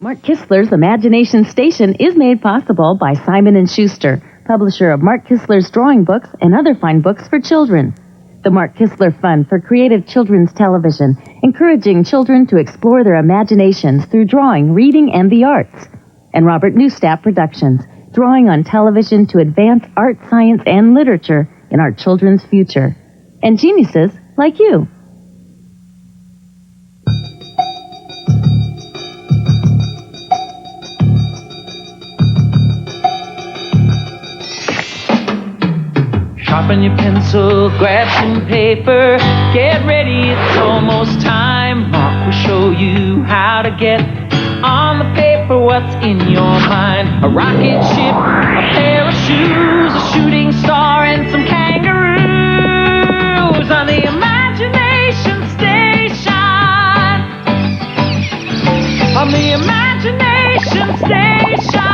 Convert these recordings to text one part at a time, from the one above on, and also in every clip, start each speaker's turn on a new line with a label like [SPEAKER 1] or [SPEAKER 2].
[SPEAKER 1] Mark Kistler's Imagination Station is made possible by Simon & Schuster, publisher of Mark Kistler's drawing books and other fine books for children. The Mark Kistler Fund for Creative Children's Television, encouraging children to explore their imaginations through drawing, reading, and the arts. And Robert Newstapp Productions, drawing on television to advance art, science, and literature in our children's future. And geniuses like you.
[SPEAKER 2] Sharpen your pencil, grab some paper, get ready, it's almost time. Mark will show you how to get on the paper what's in your mind. A rocket ship, a pair of shoes, a shooting star, and some kangaroos on the Imagination Station. On the Imagination Station.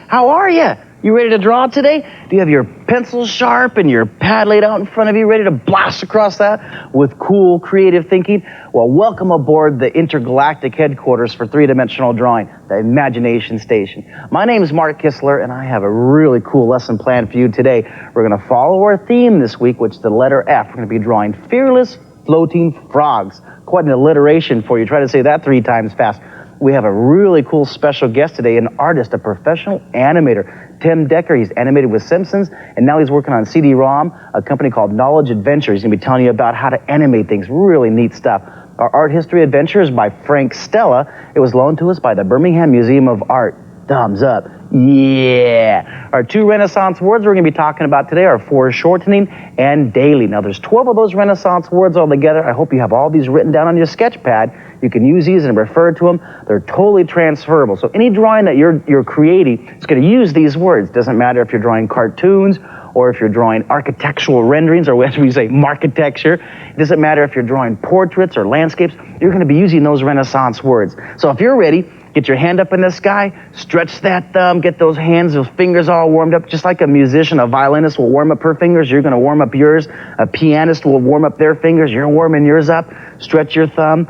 [SPEAKER 3] How are you? You ready to draw today? Do you have your pencil sharp and your pad laid out in front of you, ready to blast across that with cool, creative thinking? Well, welcome aboard the intergalactic headquarters for three-dimensional drawing, the Imagination Station. My name is Mark Kistler, and I have a really cool lesson planned for you today. We're going to follow our theme this week, which is the letter F. We're going to be drawing fearless floating frogs. Quite an alliteration for you. Try to say that 3 times fast. We have a really cool special guest today, an artist, a professional animator, Tim Decker. He's animated with Simpsons, and now he's working on CD-ROM, a company called Knowledge Adventure. He's going to be telling you about how to animate things. Really neat stuff. Our art history adventure is by Frank Stella. It was loaned to us by the Birmingham Museum of Art. Thumbs up. Yeah. Our 2 Renaissance words we're going to be talking about today are foreshortening and daily. Now, there's 12 of those Renaissance words altogether. I hope you have all these written down on your sketch pad. You can use these and refer to them. They're totally transferable. So any drawing that you're creating is going to use these words. Doesn't matter if you're drawing cartoons or if you're drawing architectural renderings, or as we say, marketecture. It doesn't matter if you're drawing portraits or landscapes. You're going to be using those Renaissance words. So if you're ready, get your hand up in the sky, stretch that thumb, get those hands, those fingers all warmed up, just like a musician, a violinist will warm up her fingers. You're going to warm up yours. A pianist will warm up their fingers. You're warming yours up. Stretch your thumb.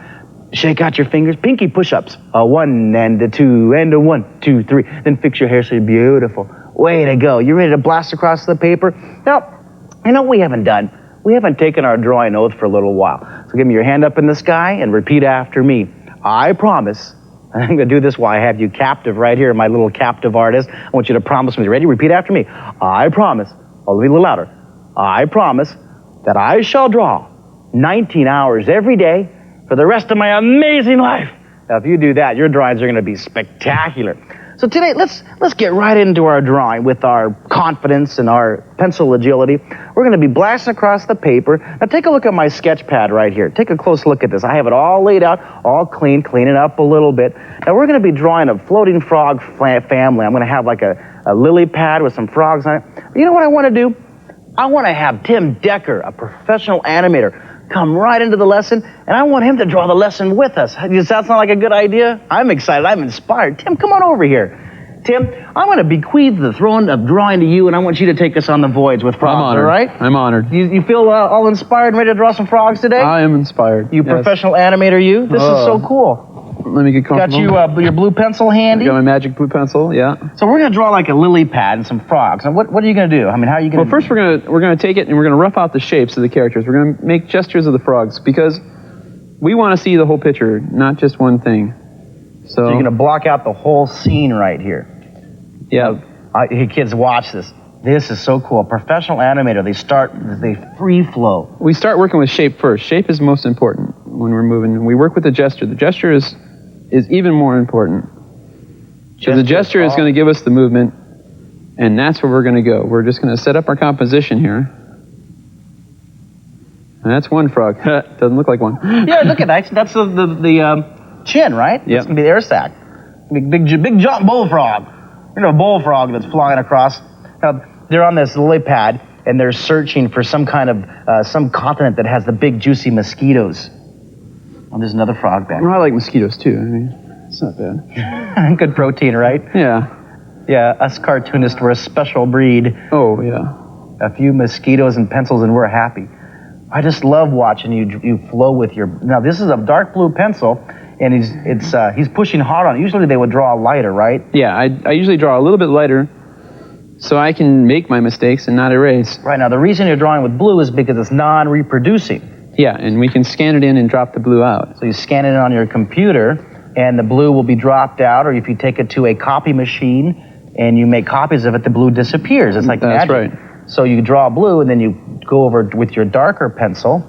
[SPEAKER 3] Shake out your fingers. Pinky push-ups. A 1 and a 2 and a 1, 2, 3. Then fix your hair so you're beautiful. Way to go. You ready to blast across the paper? Now, you know what we haven't done? We haven't taken our drawing oath for a little while. So give me your hand up in the sky and repeat after me. I promise. I'm going to do this while I have you captive right here, my little captive artist. I want you to promise me. Ready? Repeat after me. I promise. Oh, let me a little louder. I promise that I shall draw 19 hours every day for the rest of my amazing life. Now, if you do that, your drawings are going to be spectacular. So today, let's get right into our drawing with our confidence and our pencil agility. We're going to be blasting across the paper. Now, take a look at my sketch pad right here. Take a close look at this. I have it all laid out, all clean it up a little bit. Now, we're going to be drawing a floating frog family. I'm going to have like a lily pad with some frogs on it. But you know what I want to do? I want to have Tim Decker, a professional animator, come right into the lesson, and I want him to draw the lesson with us. Does that sound like a good idea? I'm excited. I'm inspired. Tim, come on over here. Tim, I'm going to bequeath the throne of drawing to you, and I want you to take us on the voyage with frogs, all right?
[SPEAKER 4] I'm honored.
[SPEAKER 3] You feel all inspired and ready to draw some frogs today?
[SPEAKER 4] I am inspired.
[SPEAKER 3] You professional animator, you? This is so cool.
[SPEAKER 4] Let me get comfortable.
[SPEAKER 3] Got you your blue pencil handy?
[SPEAKER 4] I got my magic blue pencil, yeah.
[SPEAKER 3] So we're going to draw like a lily pad and some frogs. And what are you going to do? I mean, how are you going to...
[SPEAKER 4] Well, first we're going to take it and we're going to rough out the shapes of the characters. We're going to make gestures of the frogs because we want to see the whole picture, not just one thing. So
[SPEAKER 3] you're going to block out the whole scene right here.
[SPEAKER 4] Yeah.
[SPEAKER 3] Hey, kids, watch this. This is so cool. Professional animator, they free flow.
[SPEAKER 4] We start working with shape first. Shape is most important when we're moving. We work with the gesture. The gesture is even more important. So the gesture is going to give us the movement, and that's where we're going to go. We're just going to set up our composition here. And that's one frog. Doesn't look like one.
[SPEAKER 3] Yeah, look at that. That's the chin, right?
[SPEAKER 4] Yeah.
[SPEAKER 3] That's going to be the air sac. Big jump bullfrog. You know, a bullfrog that's flying across. Now, they're on this lily pad, and they're searching for some kind of, some continent that has the big, juicy mosquitoes. Oh, there's another frog back.
[SPEAKER 4] Well, I like mosquitoes, too. I mean, not bad.
[SPEAKER 3] Good protein, right?
[SPEAKER 4] Yeah.
[SPEAKER 3] Yeah, us cartoonists, we're a special breed.
[SPEAKER 4] Oh, yeah.
[SPEAKER 3] A few mosquitoes and pencils and we're happy. I just love watching you flow with your... Now, this is a dark blue pencil, and he's pushing hard on it. Usually they would draw lighter, right?
[SPEAKER 4] Yeah, I usually draw a little bit lighter so I can make my mistakes and not erase.
[SPEAKER 3] Right, now the reason you're drawing with blue is because it's non-reproducing.
[SPEAKER 4] Yeah, and we can scan it in and drop the blue out.
[SPEAKER 3] So you scan it on your computer, and the blue will be dropped out, or if you take it to a copy machine and you make copies of it, the blue disappears. It's like
[SPEAKER 4] That's
[SPEAKER 3] magic.
[SPEAKER 4] right.
[SPEAKER 3] So you draw blue, and then you go over with your darker pencil.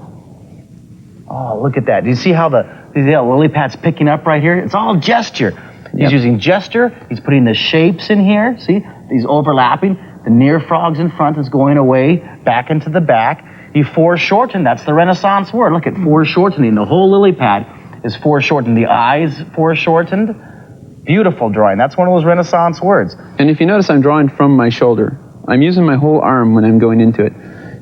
[SPEAKER 3] Oh, look at that. Do you see how the lily pad's picking up right here? It's all gesture. He's using gesture. He's putting the shapes in here. See? He's overlapping. The near frog's in front is going away, back into the back. He foreshortened. That's the Renaissance word. Look at foreshortening. The whole lily pad is foreshortened. The eyes foreshortened. Beautiful drawing. That's one of those Renaissance words.
[SPEAKER 4] And if you notice, I'm drawing from my shoulder. I'm using my whole arm when I'm going into it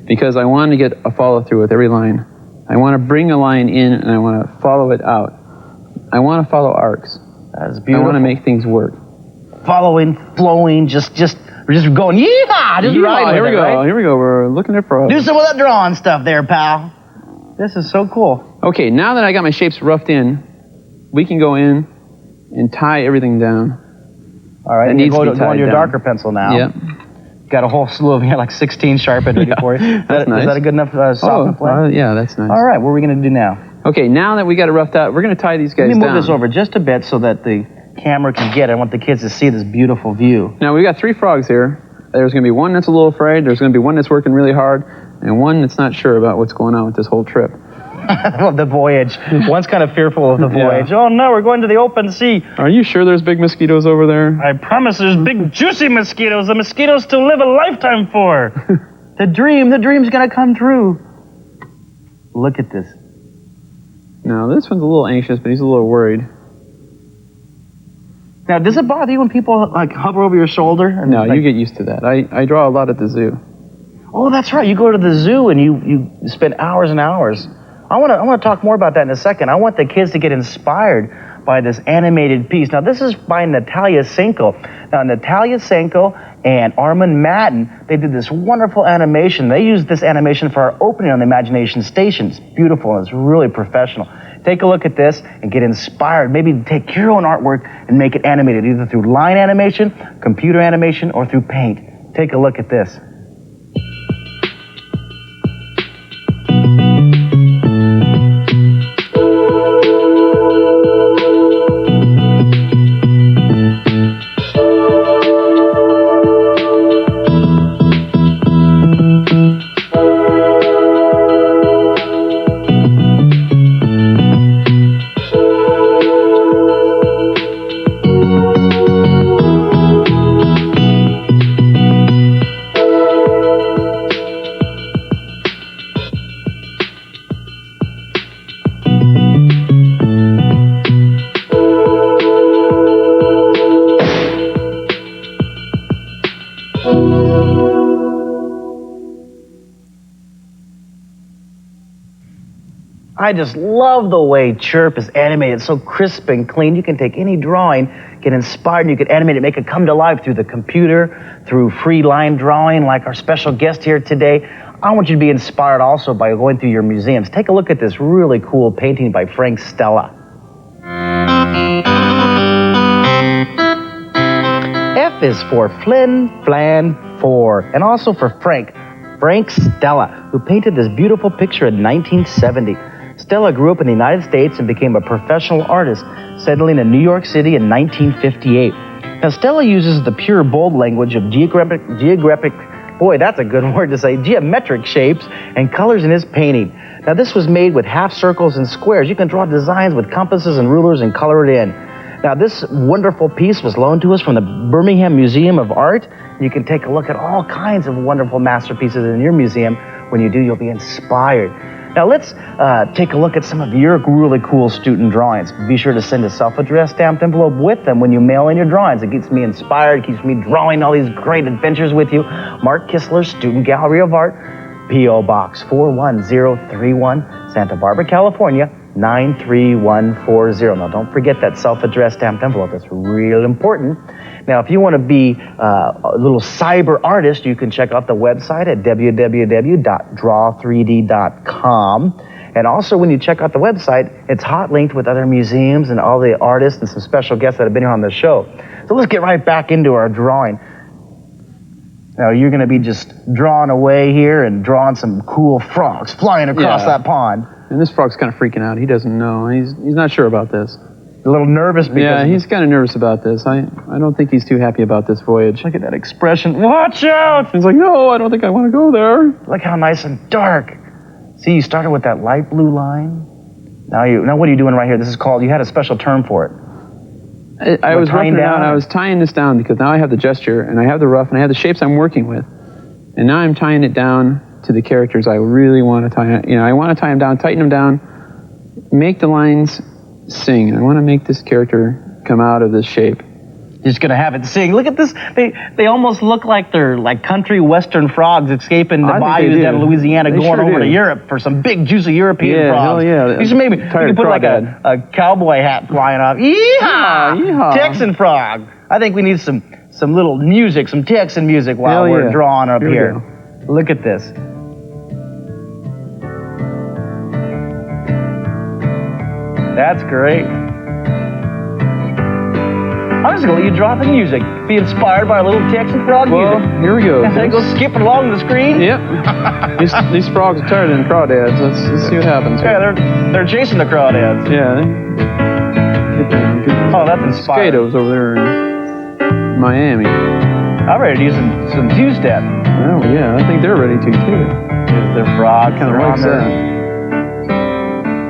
[SPEAKER 4] because I want to get a follow-through with every line. I want to bring a line in and I want to follow it out. I want to follow arcs.
[SPEAKER 3] That's beautiful.
[SPEAKER 4] I want to make things work.
[SPEAKER 3] Following, flowing, just going, yeehaw! Just riding
[SPEAKER 4] Here we
[SPEAKER 3] with it,
[SPEAKER 4] go.
[SPEAKER 3] right?
[SPEAKER 4] Here we go. We're looking at frogs.
[SPEAKER 3] Do some of that drawing stuff there, pal. This is so cool.
[SPEAKER 4] Okay, now that I got my shapes roughed in, we can go in and tie everything down.
[SPEAKER 3] All right,
[SPEAKER 4] It
[SPEAKER 3] and you
[SPEAKER 4] needs
[SPEAKER 3] go
[SPEAKER 4] to be
[SPEAKER 3] on
[SPEAKER 4] tied
[SPEAKER 3] your
[SPEAKER 4] down.
[SPEAKER 3] darker pencil now.
[SPEAKER 4] Yeah.
[SPEAKER 3] Got a whole slew of here, like 16 sharpened ready for you.
[SPEAKER 4] That's nice.
[SPEAKER 3] Is that a good enough soft play?
[SPEAKER 4] Yeah, that's nice.
[SPEAKER 3] All right, what are we going to do now?
[SPEAKER 4] Okay, now that we got it roughed out, we're going to tie these guys
[SPEAKER 3] Let me
[SPEAKER 4] down.
[SPEAKER 3] move this over just a bit so that the camera can get it. I want the kids to see this beautiful view.
[SPEAKER 4] Now, we got 3 frogs here. There's going to be one that's a little afraid, there's going to be one that's working really hard, and one that's not sure about what's going on with this whole trip.
[SPEAKER 3] The voyage. One's kind of fearful of the voyage.
[SPEAKER 4] Yeah.
[SPEAKER 3] Oh, no, we're going to the open sea.
[SPEAKER 4] Are you sure there's big mosquitoes over there?
[SPEAKER 3] I promise there's big, juicy mosquitoes. The mosquitoes to live a lifetime for. The dream's going to come true. Look at this.
[SPEAKER 4] No, this one's a little anxious, but he's a little worried.
[SPEAKER 3] Now, does it bother you when people like hover over your shoulder? And
[SPEAKER 4] No,
[SPEAKER 3] like,
[SPEAKER 4] you get used to that. I draw a lot at the zoo.
[SPEAKER 3] Oh, that's right. You go to the zoo and you spend hours and hours. I want to talk more about that in a second. I want the kids to get inspired by this animated piece. Now, this is by Natalia Senko. Now, Natalia Senko and Armand Madden, they did this wonderful animation. They used this animation for our opening on the Imagination Station. It's beautiful and it's really professional. Take a look at this and get inspired. Maybe take your own artwork and make it animated, either through line animation, computer animation, or through paint. Take a look at this. I just love the way Chirp is animated. It's so crisp and clean. You can take any drawing, get inspired, and you can animate it, make it come to life through the computer, through free line drawing, like our special guest here today. I want you to be inspired also by going through your museums. Take a look at this really cool painting by Frank Stella. F is for Flin Flan 4, and also for Frank Stella, who painted this beautiful picture in 1970. Stella grew up in the United States and became a professional artist, settling in New York City in 1958. Now, Stella uses the pure, bold language of geographic, boy, that's a good word to say, geometric shapes and colors in his painting. Now, this was made with half circles and squares. You can draw designs with compasses and rulers and color it in. Now, this wonderful piece was loaned to us from the Birmingham Museum of Art. You can take a look at all kinds of wonderful masterpieces in your museum. When you do, you'll be inspired. Now, let's take a look at some of your really cool student drawings. Be sure to send a self-addressed stamped envelope with them when you mail in your drawings. It gets me inspired, keeps me drawing all these great adventures with you. Mark Kistler, Student Gallery of Art, P.O. Box 41031, Santa Barbara, California, 93140. Now, don't forget that self-addressed stamped envelope. That's real important. Now, if you want to be a little cyber artist, you can check out the website at www.draw3d.com. And also, when you check out the website, it's hot linked with other museums and all the artists and some special guests that have been here on the show. So let's get right back into our drawing. Now, you're going to be just drawing away here and drawing some cool frogs flying across that pond.
[SPEAKER 4] And this frog's kind of freaking out. He doesn't know. He's not sure about this.
[SPEAKER 3] A little nervous because
[SPEAKER 4] he's kind of nervous about this. I don't think he's too happy about this voyage.
[SPEAKER 3] Look at that expression. Watch out!
[SPEAKER 4] He's like, no, I don't think I want to go there.
[SPEAKER 3] Look how nice and dark. See, you started with that light blue line. Now what are you doing right here? This is called, you had a special term for it.
[SPEAKER 4] I was roughing it out. I was tying this down because now I have the gesture and I have the rough and I have the shapes I'm working with. And now I'm tying it down to the characters I really want to tie. I want to tie them down, tighten them down, make the lines sing. And I want to make this character come out of this shape.
[SPEAKER 3] You're just gonna have it sing. Look at this. They almost look like they're like country western frogs escaping the bayous down in Louisiana, going over to Europe for some big juicy European frogs.
[SPEAKER 4] Yeah.
[SPEAKER 3] You should maybe you can put like a cowboy hat flying off. Yeehaw!
[SPEAKER 4] Yeehaw!
[SPEAKER 3] Texan frog. I think we need some little music, some Texan music while we're drawing up here. Look at this. That's great. I'm just going to let you draw the music. Be inspired by a little Texan frog music.
[SPEAKER 4] Here we go.
[SPEAKER 3] And then go skipping along the screen.
[SPEAKER 4] Yep. these frogs are tired than crawdads. Let's see what happens.
[SPEAKER 3] Yeah, they're chasing the crawdads.
[SPEAKER 4] Yeah.
[SPEAKER 3] Oh, that's inspiring.
[SPEAKER 4] Mosquitoes over there in Miami.
[SPEAKER 3] I'm ready to use some two-step.
[SPEAKER 4] Oh, yeah. I think they're ready to, too.
[SPEAKER 3] They're frogs.
[SPEAKER 4] Kind of like that.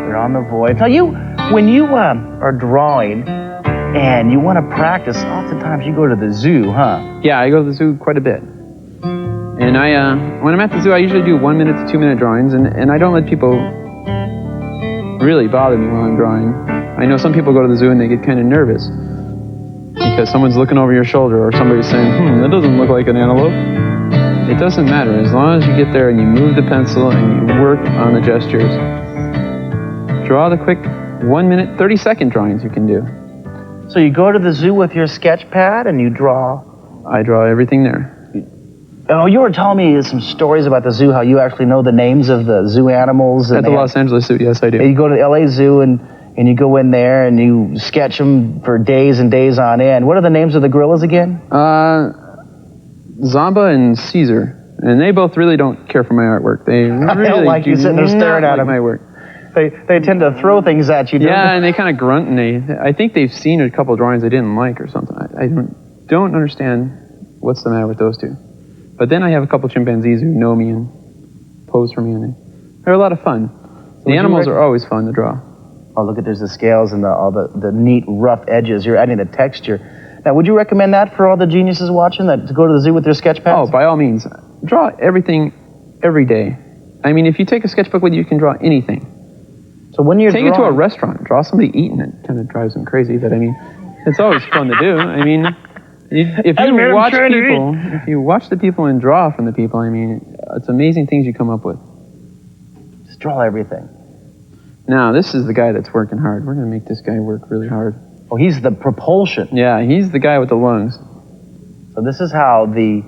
[SPEAKER 3] They're on the voyage. Now, when you are drawing, and you want to practice, oftentimes you go to the zoo, huh?
[SPEAKER 4] Yeah, I go to the zoo quite a bit. And when I'm at the zoo, I usually do 1 minute to 2 minute drawings, and I don't let people really bother me while I'm drawing. I know some people go to the zoo and they get kind of nervous because someone's looking over your shoulder or somebody's saying, that doesn't look like an antelope. It doesn't matter. As long as you get there and you move the pencil and you work on the gestures. Draw the quick 1 minute, 30-second drawings you can do.
[SPEAKER 3] So you go to the zoo with your sketch pad and you draw?
[SPEAKER 4] I draw everything there.
[SPEAKER 3] Oh, you were telling me some stories about the zoo, how you actually know the names of the zoo animals.
[SPEAKER 4] At the Los Angeles Zoo, yes, I do.
[SPEAKER 3] And you go to the LA Zoo and you go in there and you sketch them for days and days on end. What are the names of the gorillas again?
[SPEAKER 4] Zamba and Caesar. And they both really don't care for my artwork. They really
[SPEAKER 3] don't like you sitting there staring at them.
[SPEAKER 4] My work.
[SPEAKER 3] They tend to throw things at you, don't they?
[SPEAKER 4] Yeah, and they kind of grunt, and I think they've seen a couple of drawings they didn't like or something. I don't understand what's the matter with those two. But then I have a couple chimpanzees who know me and pose for me, and they're a lot of fun. The animals are always fun to draw.
[SPEAKER 3] Oh, look at, there's the scales and all the neat rough edges. You're adding the texture. Now, would you recommend that for all the geniuses watching, that to go to the zoo with their sketch pads?
[SPEAKER 4] Oh, by all means. Draw everything every day. I mean, if you take a sketchbook with you, you can draw anything.
[SPEAKER 3] So when you're
[SPEAKER 4] Take it to a restaurant, draw somebody eating it. Kind of drives them crazy, but I mean, it's always fun to do. I mean, if you watch the people and draw from the people, I mean, it's amazing things you come up with.
[SPEAKER 3] Just draw everything.
[SPEAKER 4] Now, this is the guy that's working hard. We're going to make this guy work really hard.
[SPEAKER 3] Oh, he's the propulsion.
[SPEAKER 4] Yeah, he's the guy with the lungs.
[SPEAKER 3] So this is how the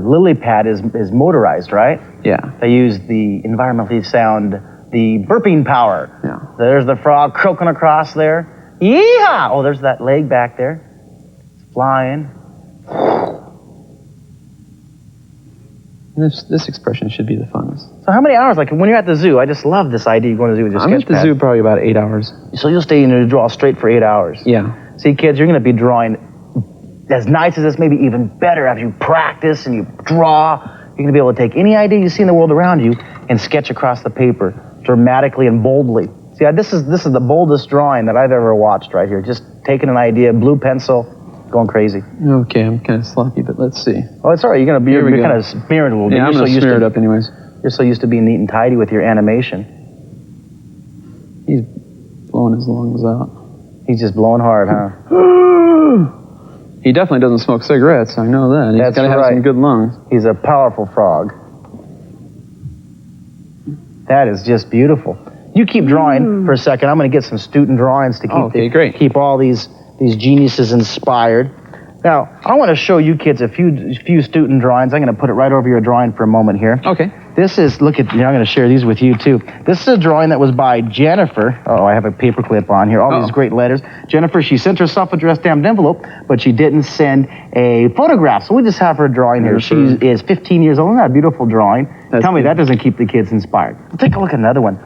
[SPEAKER 3] lily pad is motorized, right?
[SPEAKER 4] Yeah.
[SPEAKER 3] They use the environmentally sound, the burping power.
[SPEAKER 4] Yeah.
[SPEAKER 3] There's the frog croaking across there. Yeehaw! Oh, there's that leg back there. It's flying.
[SPEAKER 4] This expression should be the funnest.
[SPEAKER 3] So how many hours? Like when you're at the zoo, I just love this idea. You're going to the zoo with your sketch pad.
[SPEAKER 4] I'm at the zoo probably about 8 hours.
[SPEAKER 3] So you'll stay in and draw straight for 8 hours.
[SPEAKER 4] Yeah.
[SPEAKER 3] See, kids, you're going to be drawing as nice as this, maybe even better as you practice and you draw. You're going to be able to take any idea you see in the world around you and sketch across the paper dramatically and boldly. See, this is the boldest drawing that I've ever watched right here. Just taking an idea, blue pencil, going crazy.
[SPEAKER 4] Okay, I'm kind of sloppy, but let's see.
[SPEAKER 3] Oh, it's all right. You're kind of smearing it a little bit.
[SPEAKER 4] Yeah, I'm going to smear it up anyways.
[SPEAKER 3] You're so used to being neat and tidy with your animation.
[SPEAKER 4] He's blowing his lungs out.
[SPEAKER 3] He's just blowing hard, huh?
[SPEAKER 4] He definitely doesn't smoke cigarettes. I know that. He's got to have some good lungs.
[SPEAKER 3] He's a powerful frog. That is just beautiful. You keep drawing for a second. I'm going to get some student drawings to keep all these geniuses inspired. Now, I want to show you kids a few student drawings. I'm going to put it right over your drawing for a moment here.
[SPEAKER 4] Okay.
[SPEAKER 3] This is, I'm going to share these with you too. This is a drawing that was by Jennifer. Oh, I have a paper clip on here. All these great letters. Jennifer, she sent her self-addressed stamped envelope, but she didn't send a photograph. So we just have her drawing here. She is 15 years old. Isn't that a beautiful drawing? Tell me that doesn't keep the kids inspired. Take a look at another one.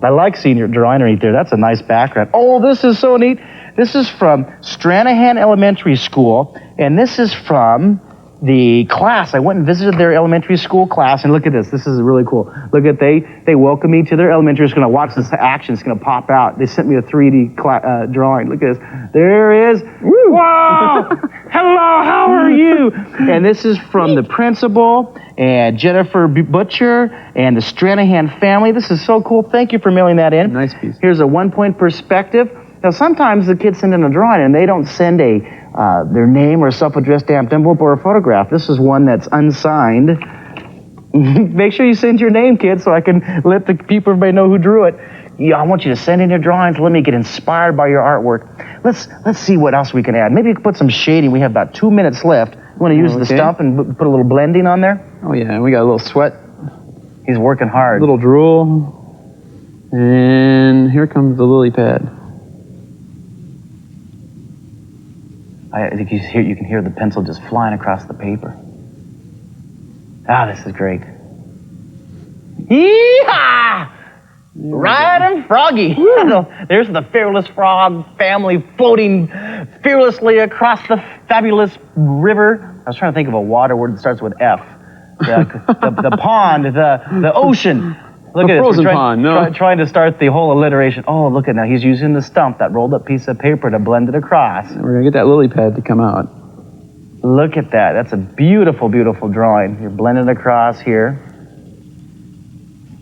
[SPEAKER 3] I like seeing your drawing right there. That's a nice background. Oh, this is so neat. This is from Stranahan Elementary School, and this is from the class. I went and visited their elementary school class, and look at this. This is really cool. Look at they welcome me to their elementary. It's going to watch this action. It's going to pop out. They sent me a 3D drawing. Look at this. There it is. Woo! Wow! Hello, how are you? And this is from the principal and Jennifer Butcher and the Stranahan family. This is so cool. Thank you for mailing that in.
[SPEAKER 4] Nice piece.
[SPEAKER 3] Here's a 1-point perspective. Now, sometimes the kids send in a drawing and they don't send their name or self-addressed stamped envelope or a photograph. This is one that's unsigned. Make sure you send your name, kids, so I can let the people, everybody know who drew it. Yeah, I want you to send in your drawings. Let me get inspired by your artwork. Let's see what else we can add. Maybe you can put some shading. We have about 2 minutes left. You want to use the stump and put a little blending on there?
[SPEAKER 4] Oh, yeah, we got a little sweat.
[SPEAKER 3] He's working hard.
[SPEAKER 4] A little drool. And here comes the lily pad.
[SPEAKER 3] I think you can hear the pencil just flying across the paper. Ah, this is great. Yee-haw! Riding Froggy. There's the fearless frog family floating fearlessly across the fabulous river. I was trying to think of a water word that starts with F. The pond, the ocean. Look at
[SPEAKER 4] frozen pond, no.
[SPEAKER 3] Trying to start the whole alliteration. Oh, look at now. He's using the stump, that rolled up piece of paper, to blend it across.
[SPEAKER 4] We're going to get that lily pad to come out.
[SPEAKER 3] Look at that. That's a beautiful, beautiful drawing. You're blending it across here.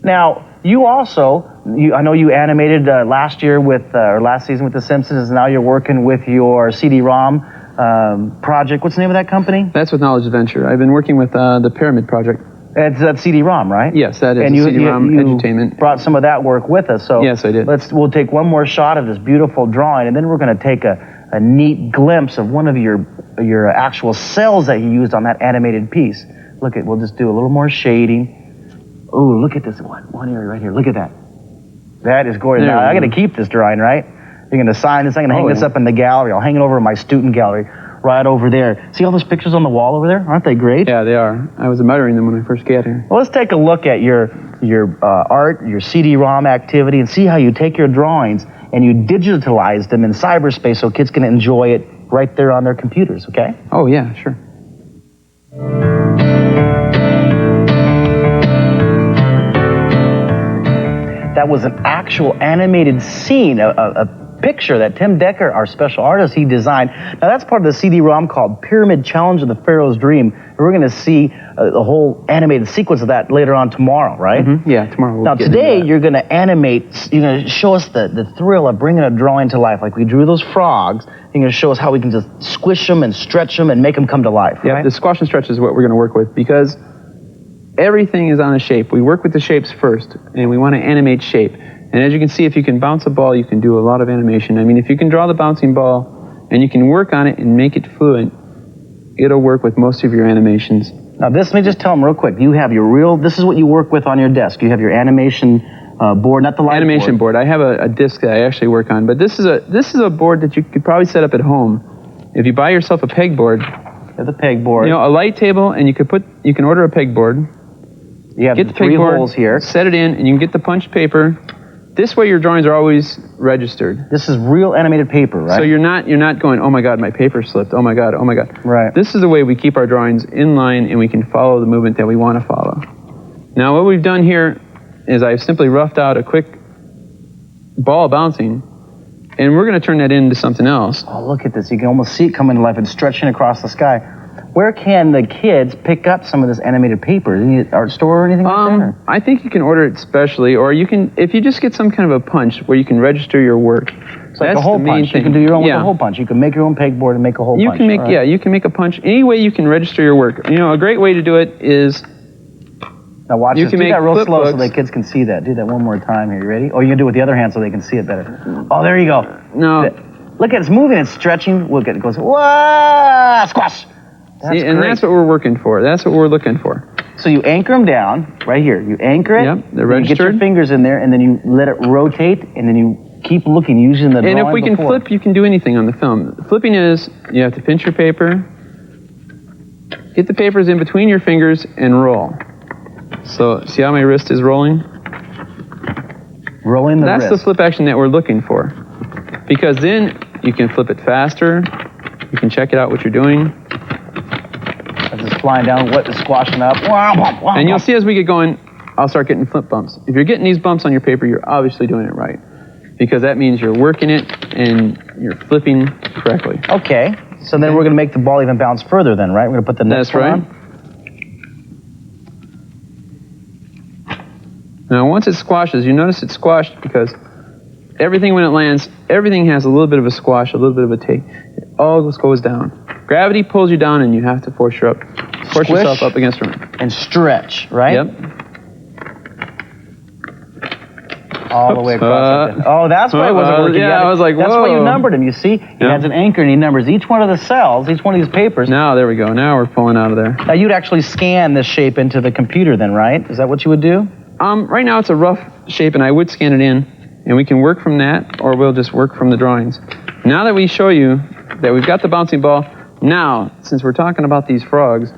[SPEAKER 3] Now, you also, I know you animated last year or last season with The Simpsons, and now you're working with your CD-ROM project. What's the name of that company?
[SPEAKER 4] That's with Knowledge Adventure. I've been working with the Pyramid Project.
[SPEAKER 3] That's CD-ROM, right?
[SPEAKER 4] Yes, that is.
[SPEAKER 3] And
[SPEAKER 4] CD-ROM
[SPEAKER 3] you
[SPEAKER 4] edutainment.
[SPEAKER 3] Brought some of that work with us. So
[SPEAKER 4] yes, I did.
[SPEAKER 3] We'll take one more shot of this beautiful drawing, and then we're going to take a neat glimpse of one of your actual cells that you used on that animated piece. We'll just do a little more shading. Oh, look at this one area right here. Look at that. That is gorgeous. Now, I'm going to keep this drawing, right? You're going to sign this. I'm going to hang this up in the gallery. I'll hang it over in my student gallery. Right over there. See all those pictures on the wall over there? Aren't they great?
[SPEAKER 4] Yeah, they are. I was admiring them when I first got here.
[SPEAKER 3] Well, let's take a look at your art, your CD-ROM activity, and see how you take your drawings and you digitalize them in cyberspace so kids can enjoy it right there on their computers, okay?
[SPEAKER 4] Oh, yeah, sure.
[SPEAKER 3] That was an actual animated scene, a picture that Tim Decker, our special artist, he designed. Now that's part of the CD-ROM called Pyramid Challenge of the Pharaoh's Dream. And we're going to see the whole animated sequence of that later on tomorrow, right?
[SPEAKER 4] Mm-hmm. Yeah, tomorrow.
[SPEAKER 3] Now today you're going to animate, you're going to show us the thrill of bringing a drawing to life. Like we drew those frogs, you're going to show us how we can just squish them and stretch them and make them come to life,
[SPEAKER 4] yeah,
[SPEAKER 3] right?
[SPEAKER 4] The squash and stretch is what we're going to work with because everything is on a shape. We work with the shapes first, and we want to animate shape. And as you can see, if you can bounce a ball, you can do a lot of animation. I mean, if you can draw the bouncing ball and you can work on it and make it fluent, it'll work with most of your animations.
[SPEAKER 3] Now let me just tell them real quick. You have this is what you work with on your desk. You have your animation board, not the light
[SPEAKER 4] animation board. I have a disc that I actually work on, but this is a board that you could probably set up at home. If you buy yourself a pegboard,
[SPEAKER 3] the pegboard,
[SPEAKER 4] a light table, and you can order a pegboard.
[SPEAKER 3] You have
[SPEAKER 4] get the
[SPEAKER 3] 3
[SPEAKER 4] pegboard,
[SPEAKER 3] holes here.
[SPEAKER 4] Set it in, and you can get the punched paper. This way your drawings are always registered.
[SPEAKER 3] This is real animated paper, right?
[SPEAKER 4] So you're not going, oh my God, my paper slipped. Oh my God, oh my God.
[SPEAKER 3] Right.
[SPEAKER 4] This is the way we keep our drawings in line and we can follow the movement that we want to follow. Now what we've done here is I've simply roughed out a quick ball bouncing, and we're going to turn that into something else.
[SPEAKER 3] Oh, look at this. You can almost see it coming to life. It's stretching across the sky. Where can the kids pick up some of this animated paper? Any art store or anything like that?
[SPEAKER 4] I think you can order it specially, or you can, if you just get some kind of a punch where you can register your work.
[SPEAKER 3] It's like a hole punch. You can do your own with a hole punch. You can make your own pegboard and make a hole punch.
[SPEAKER 4] You can make a punch. Any way you can register your work. A great way to do it is
[SPEAKER 3] Now watch
[SPEAKER 4] You
[SPEAKER 3] this.
[SPEAKER 4] can
[SPEAKER 3] Do
[SPEAKER 4] make
[SPEAKER 3] that real slow so
[SPEAKER 4] flip
[SPEAKER 3] the kids can see that. Do that one more time here. You ready? Oh, you can do it with the other hand so they can see it better. Oh, there you go.
[SPEAKER 4] No.
[SPEAKER 3] Look at it. It's moving. It's stretching. Look at it. It goes, whoa, squash.
[SPEAKER 4] See, and that's what we're working for. That's what we're looking for.
[SPEAKER 3] So you anchor them down right here. You anchor it.
[SPEAKER 4] Yep, they're
[SPEAKER 3] then you get your
[SPEAKER 4] registered.
[SPEAKER 3] fingers in there, and then you let it rotate, and then you keep looking using the drawing
[SPEAKER 4] And if we can
[SPEAKER 3] before.
[SPEAKER 4] flip, you can do anything on the film. Flipping is, you have to pinch your paper, get the papers in between your fingers, and roll. So, see how my wrist is rolling?
[SPEAKER 3] Rolling the
[SPEAKER 4] That's
[SPEAKER 3] wrist.
[SPEAKER 4] the flip action that we're looking for. Because then you can flip it faster, you can check it out what you're doing.
[SPEAKER 3] As it's flying down, what is squashing up.
[SPEAKER 4] And you'll see as we get going, I'll start getting flip bumps. If you're getting these bumps on your paper, you're obviously doing it right. Because that means you're working it and you're flipping correctly.
[SPEAKER 3] Okay. So then we're going to make the ball even bounce further then, right? We're going to put the next
[SPEAKER 4] That's
[SPEAKER 3] one
[SPEAKER 4] right.
[SPEAKER 3] on.
[SPEAKER 4] Now, once it squashes, you notice it's squashed because everything, when it lands, everything has a little bit of a squash, a little bit of a take. It all goes down. Gravity pulls you down, and you have to force
[SPEAKER 3] Squish.
[SPEAKER 4] yourself up against it.
[SPEAKER 3] And stretch, right?
[SPEAKER 4] Yep.
[SPEAKER 3] All the way across. Like that. Oh, that's why it wasn't working.
[SPEAKER 4] Yeah, I was like,
[SPEAKER 3] That's why you
[SPEAKER 4] whoa.
[SPEAKER 3] numbered them. You see, he has an anchor and he numbers each one of the cells, each one of these papers.
[SPEAKER 4] Now, there we go. Now we're pulling out of there.
[SPEAKER 3] Now you'd actually scan this shape into the computer then, right? Is that what you would do?
[SPEAKER 4] Right now, it's a rough shape, and I would scan it in, and we can work from that, or we'll just work from the drawings. Now that we show you that we've got the bouncing ball, now, since we're talking about these frogs,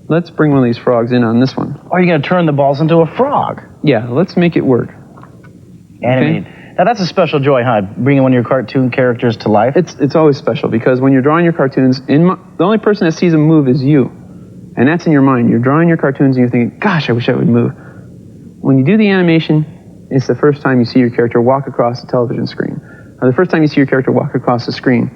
[SPEAKER 4] let's bring one of these frogs in on this one.
[SPEAKER 3] Or are you going to turn the balls into a frog?
[SPEAKER 4] Yeah, let's make it work.
[SPEAKER 3] Animated. Now that's a special joy, huh? Bringing one of your cartoon characters to life.
[SPEAKER 4] It's always special because when you're drawing your cartoons, the only person that sees them move is you. And that's in your mind. You're drawing your cartoons and you're thinking, gosh, I wish I would move. When you do the animation, it's the first time you see your character walk across the television screen. Or the first time you see your character walk across the screen.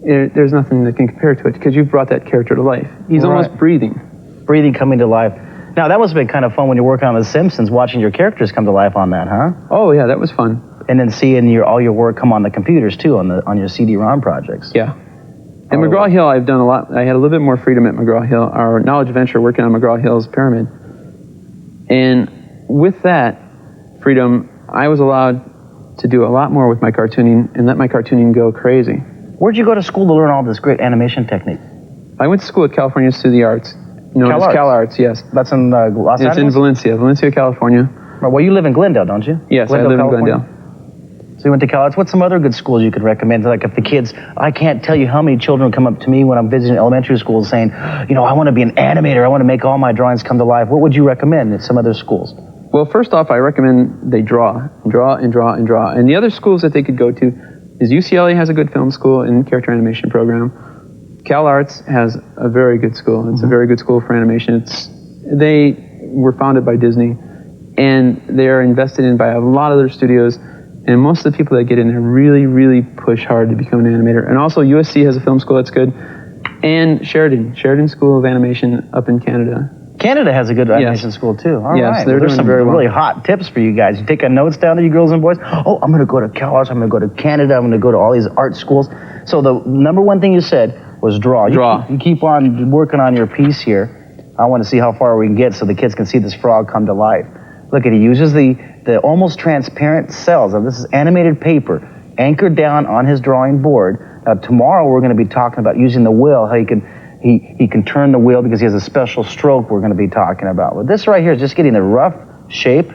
[SPEAKER 4] There's nothing that can compare to it because you've brought that character to life. He's almost breathing.
[SPEAKER 3] Breathing, coming to life. Now, that must have been kind of fun when you're working on The Simpsons, watching your characters come to life on that, huh?
[SPEAKER 4] Oh, yeah, that was fun.
[SPEAKER 3] And then seeing all your work come on the computers, too, on your CD-ROM projects.
[SPEAKER 4] Yeah. At McGraw Hill, I've done a lot. I had a little bit more freedom at McGraw Hill, our knowledge venture working on McGraw Hill's pyramid. And with that freedom, I was allowed to do a lot more with my cartooning and let my cartooning go crazy.
[SPEAKER 3] Where'd you go to school to learn all this great animation technique?
[SPEAKER 4] I went to school at California Institute of the Arts, known as Cal Arts, yes.
[SPEAKER 3] That's in Los Angeles?
[SPEAKER 4] It's in Valencia, California.
[SPEAKER 3] Well, you live in Glendale, don't you?
[SPEAKER 4] Yes, I live in Glendale.
[SPEAKER 3] So you went to college. What's some other good schools you could recommend? Like if the kids, I can't tell you how many children come up to me when I'm visiting elementary schools saying, you know, I want to be an animator. I want to make all my drawings come to life. What would you recommend at some other schools?
[SPEAKER 4] Well, first off, I recommend they draw. And the other schools that they could go to is UCLA has a good film school and character animation program. Cal Arts has a very good school. It's a very good school for animation. They were founded by Disney, and they are invested in by a lot of other studios. And most of the people that get in there really, really push hard to become an animator. And also USC has a film school that's good. And Sheridan School of Animation up in Canada.
[SPEAKER 3] Canada has a good animation school too. All right.
[SPEAKER 4] They're
[SPEAKER 3] There's
[SPEAKER 4] doing
[SPEAKER 3] some
[SPEAKER 4] very well.
[SPEAKER 3] really hot tips for you guys. You take notes down there, you girls and boys. Oh, I'm going to go to Cal Arts. I'm going to go to Canada. I'm going to go to all these art schools. So the number one thing you said was draw. You keep on working on your piece here. I want to see how far we can get so the kids can see this frog come to life. Look at it. He uses the almost transparent cells. Now, this is animated paper anchored down on his drawing board. Now, tomorrow we're going to be talking about using the wheel, how he can turn the wheel because he has a special stroke we're going to be talking about. But this right here is just getting the rough shape,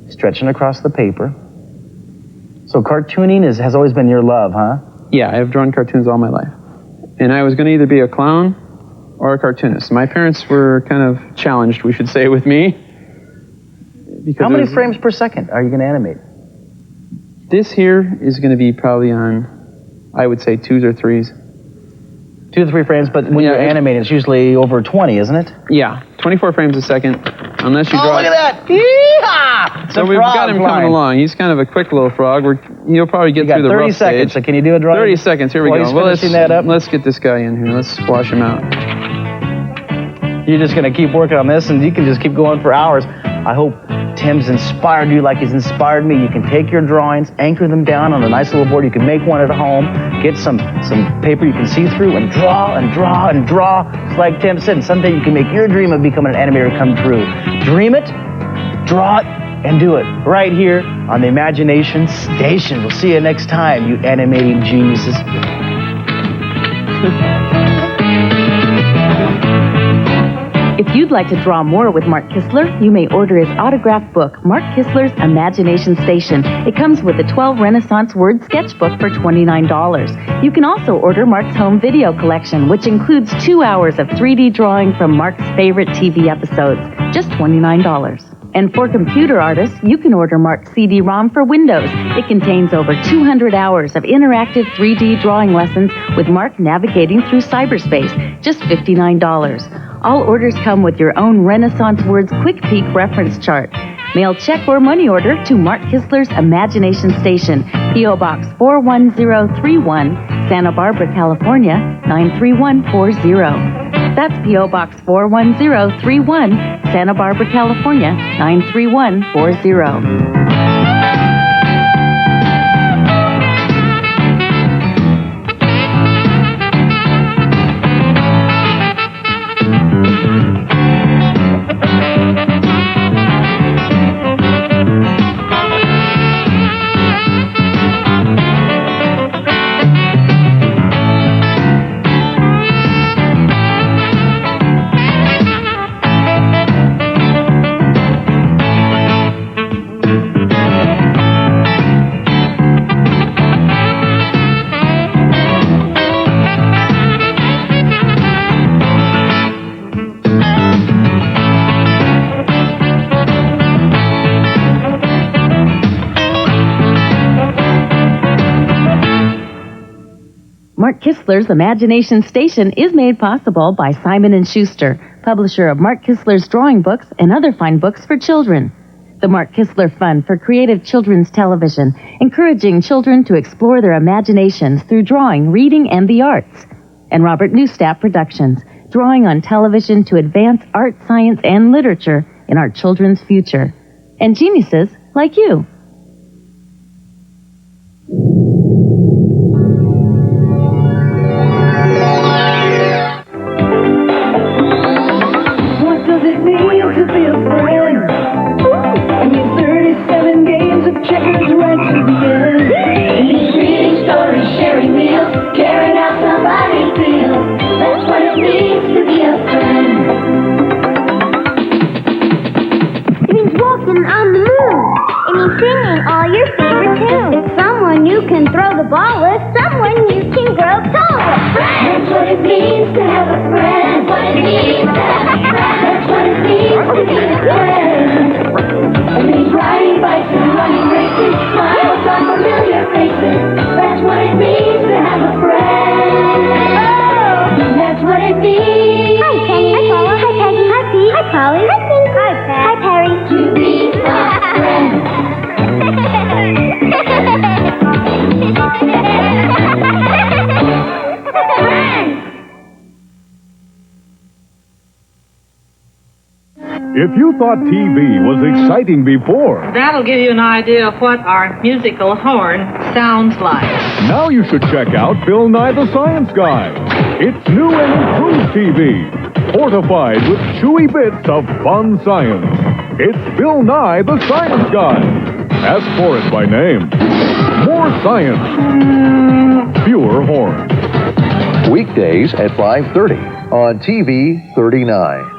[SPEAKER 3] stretching across the paper. So cartooning has always been your love, huh?
[SPEAKER 4] Yeah, I've drawn cartoons all my life. And I was going to either be a clown or a cartoonist. My parents were kind of challenged, we should say, with me.
[SPEAKER 3] How many frames per second are you going to animate?
[SPEAKER 4] This here is going to be probably on, I would say, 2s or 3s.
[SPEAKER 3] 2 to 3 frames, but when you're animating, it's usually over 20, isn't it?
[SPEAKER 4] Yeah, 24 frames a second, unless you draw.
[SPEAKER 3] Oh, look at that! Yeehaw!
[SPEAKER 4] So we've got him coming along. He's kind of a quick little frog. He'll probably get through the rough
[SPEAKER 3] 30 seconds,
[SPEAKER 4] stage.
[SPEAKER 3] so can you do a drawing?
[SPEAKER 4] 30 seconds, here we go.
[SPEAKER 3] Well,
[SPEAKER 4] Let's get this guy in here. Let's squash him out.
[SPEAKER 3] You're just going to keep working on this, and you can just keep going for hours. I hope Tim's inspired you like he's inspired me, you can take your drawings, anchor them down on a nice little board. You can make one at home, get some paper you can see through, and draw and draw and draw. It's like Tim said, and someday you can make your dream of becoming an animator come true. Dream it, draw it, and do it right here on the Imagination Station. We'll see you next time, you animating geniuses.
[SPEAKER 1] If you'd like to draw more with Mark Kistler, you may order his autographed book, Mark Kistler's Imagination Station. It comes with a 12 Renaissance word sketchbook for $29. You can also order Mark's home video collection, which includes 2 hours of 3D drawing from Mark's favorite TV episodes, just $29. And for computer artists, you can order Mark's CD-ROM for Windows. It contains over 200 hours of interactive 3D drawing lessons with Mark navigating through cyberspace, just $59. All orders come with your own Renaissance Words Quick Peek reference chart. Mail check or money order to Mark Kistler's Imagination Station, P.O. Box 41031, Santa Barbara, California, 93140. That's P.O. Box 41031, Santa Barbara, California, 93140. Mark Kistler's Imagination Station is made possible by Simon & Schuster, publisher of Mark Kistler's drawing books and other fine books for children. The Mark Kistler Fund for Creative Children's Television, encouraging children to explore their imaginations through drawing, reading, and the arts. And Robert Newstaff Productions, drawing on television to advance art, science, and literature in our children's future. And geniuses like you.
[SPEAKER 2] To be a friend. I mean, 37 games of checkers right to the end. And he's reading stories, sharing meals, caring how somebody feels. That's what it means to be a friend.
[SPEAKER 5] It means walking on the moon. It means singing all your favorite tunes. It's someone you can throw the ball with, someone you can grow tall with.
[SPEAKER 2] That's what it means to have a friend. That's what it means to have a friend. That's what it means to be a friend. It means riding bikes and running races, smiles on familiar faces. That's what it means to have a friend. Oh, that's what it means.
[SPEAKER 5] Hi, Penny. Hi, Paula. Hi, Peggy. Hi, Pete. Hi, Polly. Hi, Pink. Hi, Pat. Hi, Perry.
[SPEAKER 2] To be a friend.
[SPEAKER 6] If you thought TV was exciting before,
[SPEAKER 7] That'll give you an idea of what our musical horn sounds like.
[SPEAKER 6] now you should check out Bill Nye the Science Guy. It's new and improved TV, fortified with chewy bits of fun science. It's Bill Nye the Science Guy. Ask for it by name. More science, fewer horns.
[SPEAKER 8] Weekdays at 5:30 on TV 39.